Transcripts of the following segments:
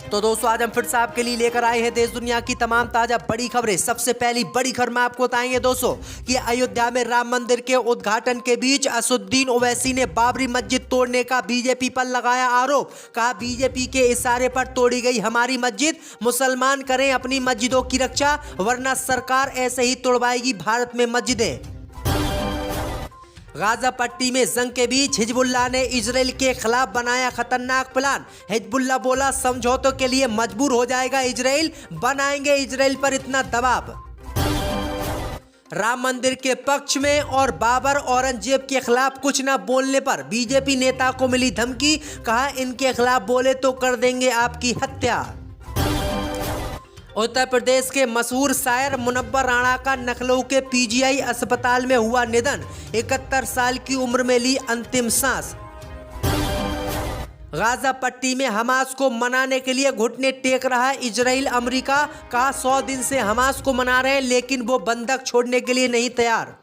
तो दोस्तों आज हम फिर से आपके लिए लेकर आए हैं देश दुनिया की तमाम ताजा बड़ी खबरें। सबसे पहली बड़ी खबर में आपको बताएंगे दोस्तों कि अयोध्या में राम मंदिर के उद्घाटन के बीच असदुद्दीन ओवैसी ने बाबरी मस्जिद तोड़ने का बीजेपी पर लगाया आरोप। कहा बीजेपी के इशारे पर तोड़ी गई हमारी मस्जिद, मुसलमान करें अपनी मस्जिदों की रक्षा वरना सरकार ऐसे ही तोड़वाएगी भारत में मस्जिदें। गाजा पट्टी में जंग के बीच हिजबुल्लाह ने इजराइल के खिलाफ बनाया खतरनाक प्लान। हिजबुल्लाह बोला समझौतों के लिए मजबूर हो जाएगा इजराइल, बनाएंगे इजराइल पर इतना दबाव। राम मंदिर के पक्ष में और बाबर औरंगजेब के खिलाफ कुछ न बोलने पर बीजेपी नेता को मिली धमकी। कहा इनके खिलाफ बोले तो कर देंगे आपकी हत्या। उत्तर प्रदेश के मशहूर शायर मुनव्वर राणा का लखनऊ के पीजीआई अस्पताल में हुआ निधन। 71 साल की उम्र में ली अंतिम सांस। गाजा पट्टी में हमास को मनाने के लिए घुटने टेक रहा है इजराइल अमेरिका। कहा 100 दिन से हमास को मना रहे हैं लेकिन वो बंधक छोड़ने के लिए नहीं तैयार।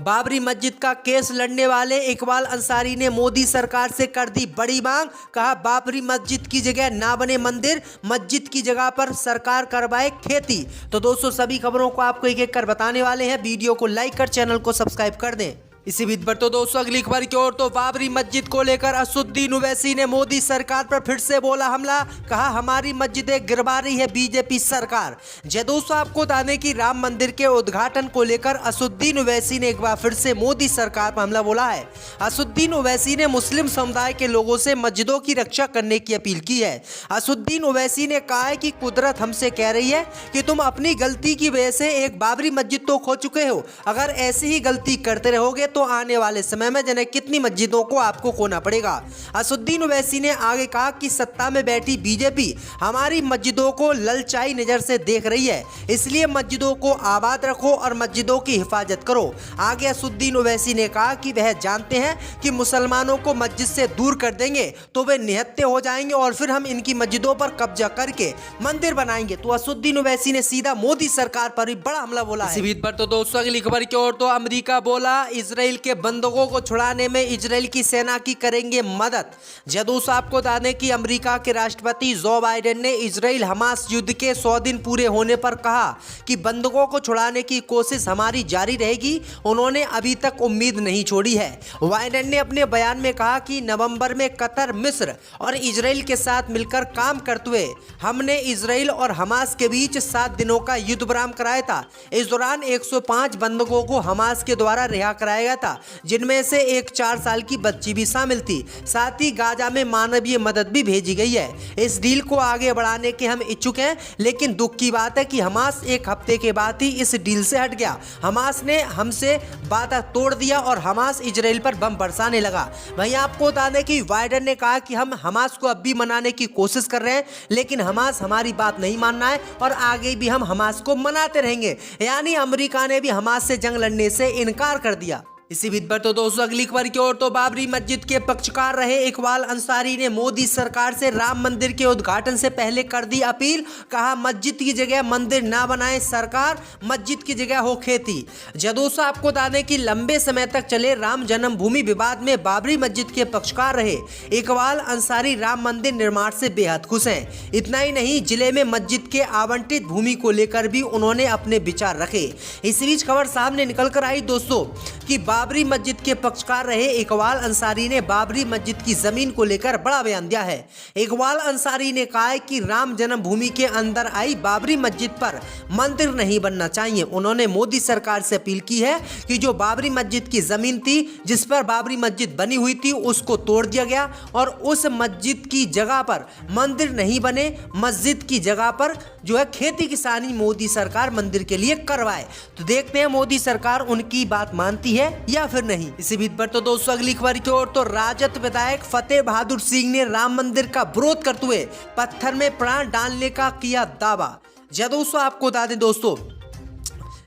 बाबरी मस्जिद का केस लड़ने वाले इकबाल अंसारी ने मोदी सरकार से कर दी बड़ी मांग। कहा बाबरी मस्जिद की जगह ना बने मंदिर, मस्जिद की जगह पर सरकार करवाए खेती। तो दोस्तों सभी खबरों को आपको एक एक कर बताने वाले हैं। वीडियो को लाइक कर चैनल को सब्सक्राइब कर दें। इसी बीच पर तो दोस्तों अगली खबर की ओर तो बाबरी मस्जिद को लेकर असदुद्दीन ओवैसी ने मोदी सरकार पर फिर से बोला हमला। कहा हमारी मस्जिदें गिरवा रही है बीजेपी सरकार। दोस्तों आपको बता दें कि राम मंदिर के उद्घाटन को लेकर असदुद्दीन ओवैसी ने एक बार फिर से मोदी सरकार पर हमला बोला है। असदुद्दीन ओवैसी ने मुस्लिम समुदाय के लोगों से मस्जिदों की रक्षा करने की अपील की है। असदुद्दीन ओवैसी ने कहा है कि कुदरत हमसे कह रही है कि तुम अपनी गलती की वजह से एक बाबरी मस्जिद तो खो चुके हो, अगर ऐसी ही गलती करते रहोगे तो आने वाले समय में जाने कितनी मस्जिदों को आपको खोना पड़ेगा। असदुद्दीन ओवैसी ने आगे कहा कि सत्ता में बैठी बीजेपी हमारी मस्जिदों को ललचाई नजर से देख रही है, इसलिए मस्जिदों को आबाद रखो और मस्जिदों की हिफाजत करो। आगे असदुद्दीन ओवैसी ने कहा कि वह जानते हैं कि मुसलमानों को मस्जिद से दूर कर देंगे तो वे निहत्थे हो जाएंगे और फिर हम इनकी मस्जिदों पर कब्जा करके मंदिर बनाएंगे। तो असदुद्दीन ओवैसी ने सीधा मोदी सरकार पर भी बड़ा हमला बोला है। इसी बीच पर तो दोस्तों अगली खबर की ओर तो अमेरिका बोला इजराइल के बंधकों को छुड़ाने में इजराइल की सेना की करेंगे मदद। दोस्तों आपको बता दें कि अमेरिका के राष्ट्रपति जो बाइडेन ने इजराइल हमास युद्ध के 100 दिन पूरे होने पर कहा कि बंधकों को छुड़ाने की कोशिश हमारी जारी रहेगी। उन्होंने अभी तक उम्मीद नहीं छोड़ी है। बाइडेन ने अपने बयान में कहा कि नवंबर में कतर, मिस्र और इजराइल के साथ मिलकर काम करते हुए हमने इजराइल और हमास के बीच 7 दिनों का युद्ध विराम कराया था। इस दौरान 105 बंधकों को हमास के द्वारा रिहा कराया गया था, जिनमें से एक 4 साल की बच्ची भी शामिल थी। साथ ही गाजा में मानवीय मदद भी भेजी गई है। इस डील को आगे बढ़ाने के हम इच्छुक हैं, लेकिन दुख की बात है कि हमास एक हफ्ते के बाद ही इस डील से हट गया। हमास ने हमसे वादा तोड़ दिया और हमास इजराइल पर बम बरसाने लगा। वहीं आपको बता दें कि बाइडेन ने कहा कि हम हमास को अब भी मनाने की कोशिश कर रहे हैं, लेकिन हमास हमारी बात नहीं मानना है और आगे भी हम हमास को मनाते रहेंगे। यानी अमेरिका ने भी हमास से जंग लड़ने से इनकार कर दिया। इसी बीच पर तो दोस्तों अगली खबर की ओर तो बाबरी मस्जिद के पक्षकार रहे इकबाल अंसारी ने मोदी सरकार से राम मंदिर के उद्घाटन से पहले कर दी अपील। कहा मस्जिद की जगह मंदिर ना बनाए सरकार, मस्जिद की जगह हो खेती। दोस्तों आपको बता दें कि लंबे समय तक चले राम जन्मभूमि विवाद में बाबरी मस्जिद के पक्षकार रहे इकबाल अंसारी राम मंदिर निर्माण से बेहद खुश हैं। इतना ही नहीं, जिले में मस्जिद के आवंटित भूमि को लेकर भी उन्होंने अपने विचार रखे। इसी बीच खबर सामने निकल कर आई दोस्तों कि बाबरी मस्जिद के पक्षकार रहे इकबाल अंसारी ने बाबरी मस्जिद की जमीन को लेकर बड़ा बयान दिया है। इकबाल अंसारी ने कहा है कि राम जन्मभूमि के अंदर आई बाबरी मस्जिद पर मंदिर नहीं बनना चाहिए। उन्होंने मोदी सरकार से अपील की है कि जो बाबरी मस्जिद की जमीन थी जिस पर बाबरी मस्जिद बनी हुई थी उसको तोड़ दिया गया और उस मस्जिद की जगह पर मंदिर नहीं बने, मस्जिद की जगह पर जो है खेती किसानी मोदी सरकार मंदिर के लिए करवाए। तो देखते हैं मोदी सरकार उनकी बात मानती है या फिर नहीं। इसी बीच पर तो दोस्तों अगली खबर की ओर तो राजद विधायक फतेह बहादुर सिंह ने राम मंदिर का विरोध करते हुए पत्थर में प्राण डालने का किया दावा। दोस्तों आपको बता दें दोस्तों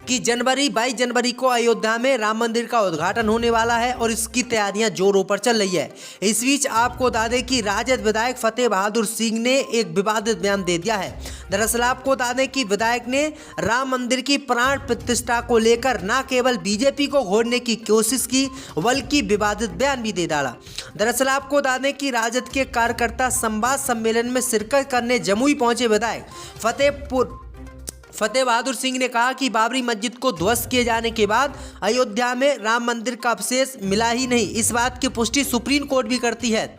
कि 22 जनवरी को अयोध्या में राम मंदिर का उद्घाटन होने वाला है और इसकी तैयारियां जोरों पर चल रही है। इस बीच आपको बता दें कि राजद विधायक फतेह बहादुर सिंह ने एक विवादित बयान दे दिया है। दरअसल आपको बता दें कि विधायक ने राम मंदिर की प्राण प्रतिष्ठा को लेकर न केवल बीजेपी को घोरने की कोशिश की बल्कि विवादित बयान भी दे डाला। दरअसल आपको बता दें कि राजद के कार्यकर्ता संवाद सम्मेलन में शिरकत करने जमुई पहुंचे विधायक फतेह बहादुर सिंह ने कहा कि बाबरी मस्जिद को ध्वस्त किए जाने के बाद अयोध्या में राम मंदिर का अवशेष मिला ही नहीं, इस बात की पुष्टि सुप्रीम कोर्ट भी करती है।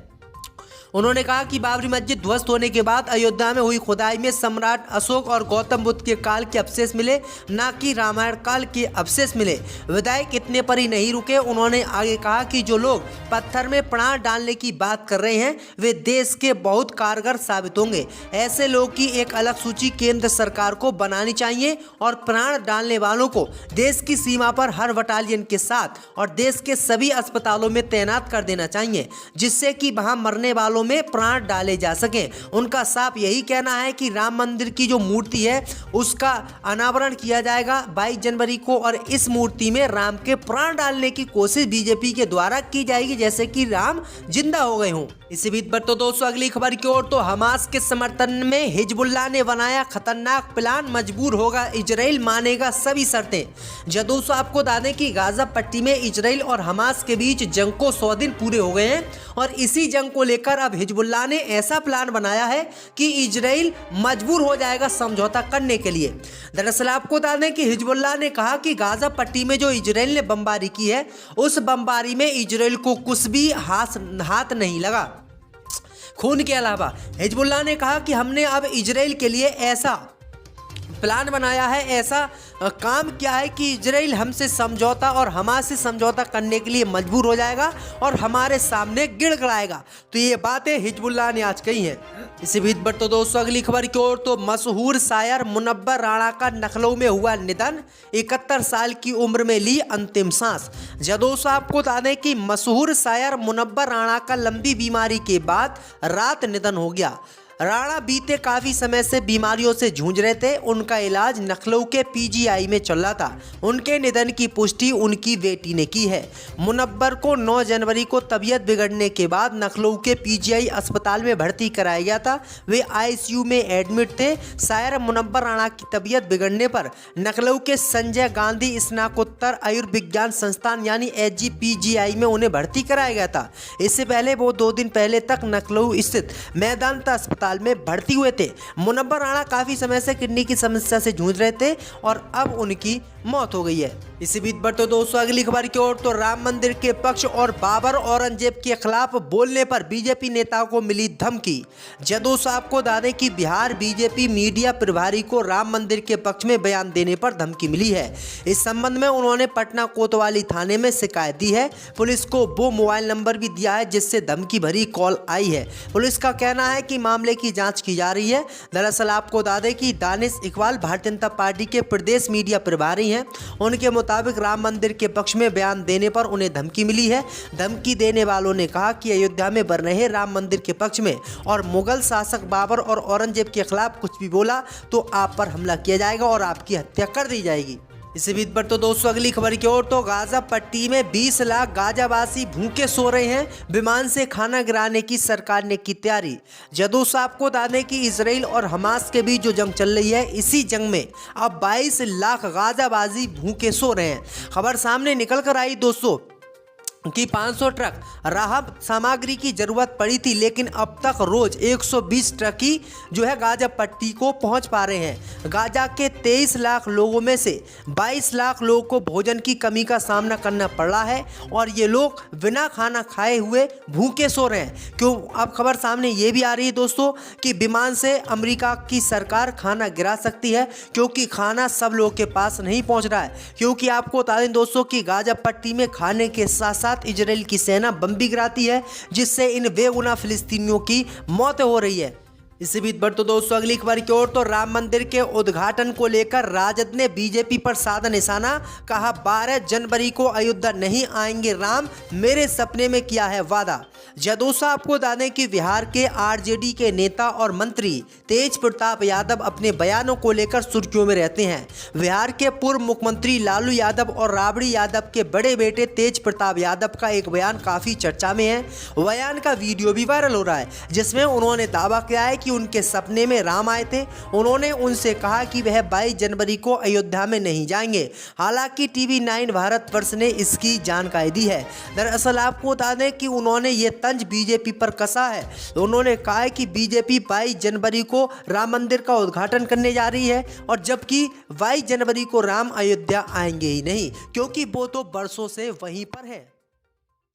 उन्होंने कहा कि बाबरी मस्जिद ध्वस्त होने के बाद अयोध्या में हुई खुदाई में सम्राट अशोक और गौतम बुद्ध के काल के अवशेष मिले, न कि रामायण काल के अवशेष मिले। विधायक इतने पर ही नहीं रुके, उन्होंने आगे कहा कि जो लोग पत्थर में प्राण डालने की बात कर रहे हैं वे देश के बहुत कारगर साबित होंगे। ऐसे लोगों की एक अलग सूची केंद्र सरकार को बनानी चाहिए और प्राण डालने वालों को देश की सीमा पर हर बटालियन के साथ और देश के सभी अस्पतालों में तैनात कर देना चाहिए, जिससे कि वहां मरने वालों में प्राण डाले जा सके। उनका साफ यही कहना है कि राम मंदिर की जो मूर्ति है उसका अनावरण किया जाएगा 22 जनवरी को और इस मूर्ति में राम के प्राण डालने की कोशिश बीजेपी के द्वारा की जाएगी, जैसे कि राम जिंदा हो गए हों। इसी बीच पर तो दोस्तों अगली खबर की ओर, तो हमास के समर्थन में हिजबुल्लाह ने बनाया खतरनाक प्लान, मजबूर होगा इजराइल, मानेगा सभी शर्तें। जब दोस्तों आपको बता दें कि गाजा पट्टी में इजराइल और हमास के बीच जंग को 100 दिन पूरे हो गए हैं और इसी जंग को लेकर अब हिजबुल्लाह ने ऐसा प्लान बनाया है कि इजराइल मजबूर हो जाएगा समझौता करने के लिए। दरअसल आपको बता दें कि हिजबुल्लाह ने कहा कि गाजा पट्टी में जो इजराइल ने बमबारी की है उस बमबारी में इजराइल को कुछ भी हाथ नहीं लगा। खून के अलावा हिजबुल्लाह ने कहा कि हमने अब इजराइल के लिए ऐसा प्लान बनाया है, ऐसा काम किया है कि इजराइल हमसे समझौता और हमास से समझौता करने के लिए मजबूर हो जाएगा और हमारे सामने गिड़गिड़ाएगा। तो ये बातें हिजबुल्लाह ने आज कही हैं। इसी बीच पर तो दोस्तों अगली खबर की ओर, तो मशहूर शायर मुनव्वर राणा का लखनऊ में हुआ निधन, 71 साल की उम्र में ली अंतिम सांस। जब दोस्तों आपको बता दें कि मशहूर शायर मुनव्वर राणा का लंबी बीमारी के बाद रात निधन हो गया। राणा बीते काफ़ी समय से बीमारियों से जूझ रहे थे। उनका इलाज लखनऊ के पीजीआई में चल रहा था। उनके निधन की पुष्टि उनकी बेटी ने की है। मुनव्वर को 9 जनवरी को तबीयत बिगड़ने के बाद लखनऊ के पीजीआई अस्पताल में भर्ती कराया गया था। वे आईसीयू में एडमिट थे। शायर मुनव्वर राणा की तबीयत बिगड़ने पर लखनऊ के संजय गांधी स्नातकोत्तर आयुर्विज्ञान संस्थान यानी SGPGI में उन्हें भर्ती कराया गया था। इससे पहले वो 2 दिन पहले तक लखनऊ स्थित मैदांता अस्पताल में भर्ती हुए थे। मुनव्वर राणा काफी समय से किडनी की समस्या से जूझ रहे थे और अब उनकी मौत हो गई है। इसी बीच पर तो दोस्तों अगली खबर की ओर, तो राम मंदिर के पक्ष और बाबर औरंगजेब के खिलाफ बोलने पर बीजेपी नेताओं को मिली धमकी। दोस्तों आपको बता दें कि बिहार बीजेपी मीडिया प्रभारी को राम मंदिर के पक्ष में बयान देने पर धमकी मिली है। इस संबंध में उन्होंने पटना कोतवाली थाने में शिकायत दी है। पुलिस को वो मोबाइल नंबर भी दिया है जिससे धमकी भरी कॉल आई है। पुलिस का कहना है कि मामले की जांच की जा रही है। दरअसल आपको बता दें कि दानिश इकबाल भारतीय जनता पार्टी के प्रदेश मीडिया प्रभारी हैं। उनके मुताबिक राम मंदिर के पक्ष में बयान देने पर उन्हें धमकी मिली है। धमकी देने वालों ने कहा कि अयोध्या में बन रहे राम मंदिर के पक्ष में और मुगल शासक बाबर और औरंगजेब के खिलाफ कुछ भी बोला तो आप पर हमला किया जाएगा और आपकी हत्या कर दी जाएगी। इसी बीच पर तो दोस्तों अगली खबर की ओर, तो गाजा पट्टी में 20 लाख गाजावासी भूखे सो रहे हैं। विमान से खाना गिराने की सरकार ने की तैयारी। दोस्तों आपको बता दें कि इजराइल और हमास के बीच जो जंग चल रही है, इसी जंग में अब 22 लाख गाजाबाजी भूखे सो रहे हैं। खबर सामने निकल कर आई दोस्तों कि 500 ट्रक राहत सामग्री की जरूरत पड़ी थी, लेकिन अब तक रोज 120 ट्रक ही जो है गाजा पट्टी को पहुंच पा रहे हैं। गाजा के 23 लाख लोगों में से 22 लाख लोगों को भोजन की कमी का सामना करना पड़ रहा है और ये लोग बिना खाना खाए हुए भूखे सो रहे हैं। क्यों? अब खबर सामने ये भी आ रही है दोस्तों कि विमान से अमेरिका की सरकार खाना गिरा सकती है, क्योंकि खाना सब लोगों के पास नहीं पहुँच रहा है। क्योंकि आपको बता दें दोस्तों कि गाजा पट्टी में खाने के साथ साथ इजराइल की सेना बम भी गिराती है, जिससे इन बेगुनाह फिलिस्तीनियों की मौत हो रही है। इसी बीच पर तो दोस्तों अगली खबर की ओर, तो राम मंदिर के उद्घाटन को लेकर राजद ने बीजेपी पर साधा निशाना। कहा 12 जनवरी को अयोध्या नहीं आएंगे राम, मेरे सपने में किया है वादा। दोस्तों आपको बता दें कि बिहार के आरजेडी के नेता और मंत्री तेज प्रताप यादव अपने बयानों को लेकर सुर्खियों में रहते हैं। बिहार के पूर्व मुख्यमंत्री लालू यादव और राबड़ी यादव के बड़े बेटे तेज प्रताप यादव का एक बयान काफी चर्चा में है। बयान का वीडियो भी वायरल हो रहा है, जिसमें उन्होंने दावा किया है कि उनके सपने में राम आए थे। उन्होंने उनसे कहा कि वह 22 जनवरी को अयोध्या में नहीं जाएंगे। हालांकि टीवी 9 भारतवर्ष ने इसकी जानकारी दी है। दरअसल आपको बता दें कि उन्होंने ये तंज बीजेपी पर कसा है। उन्होंने कहा है कि बीजेपी 22 जनवरी को राम मंदिर का उद्घाटन करने जा रही है, और जबकि 22 जनवरी को राम अयोध्या आएंगे ही नहीं, क्योंकि वो तो बरसों से वहीं पर है।